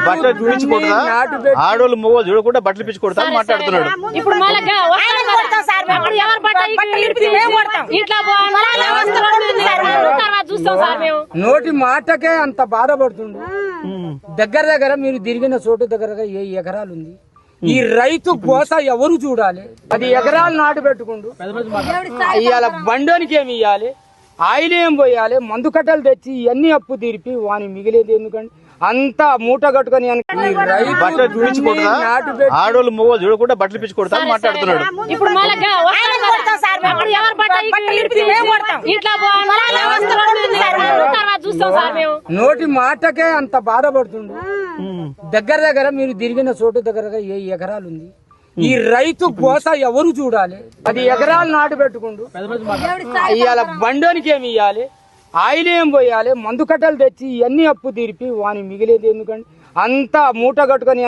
బట్టలు చూపించుకుంటా ఆడోళ్ళు మొగోళ్ళు చూడకుండా బట్టలు పిచ్చి కొడతా మాట్లాడుతున్నాడు. ఇప్పుడు నోటి మాటకే అంత బాధపడుతుండు. దగ్గర మీరు తిరిగిన చోటు దగ్గర 7 ఎకరాలు ఉంది. ఈ రైతు కోస ఎవరు చూడాలి? 10 ఎకరాలు నాటు పెట్టుకుండు. ఇవాళ బండోనికి ఏమి ఇవ్వాలి, ఆయిల్ ఏం పోయాలి, మందు కట్టలు తెచ్చి ఇవన్నీ అప్పు తీర్పి వాని మిగిలేదు ఎందుకంటే అంతా మూట కట్టుకుని బట్టలు చూపించుకుంటా ఆడోళ్ళు మొగోళ్ళు చూడకుండా బట్టలు పిచ్చి కొడతా మాట్లాడుతున్నాడు. ఇప్పుడు నోటి మాటకే అంత బాధపడుతుండు. దగ్గర మీరు తిరిగిన చోటు దగ్గర 7 ఎకరాలు ఉంది. ఈ రైతు కోస ఎవరు చూడాలి? 10 ఎకరాలు నాటు పెట్టుకుండు. ఇవాళ బండోనికి ఏమి ఇవ్వాలి, ఆయిల్ ఏం పోయాలి, మందు కట్టలు తెచ్చి ఇవన్నీ అప్పు తీర్పి వాని మిగిలేదు ఎందుకంటే అంతా మూట కట్టుకుని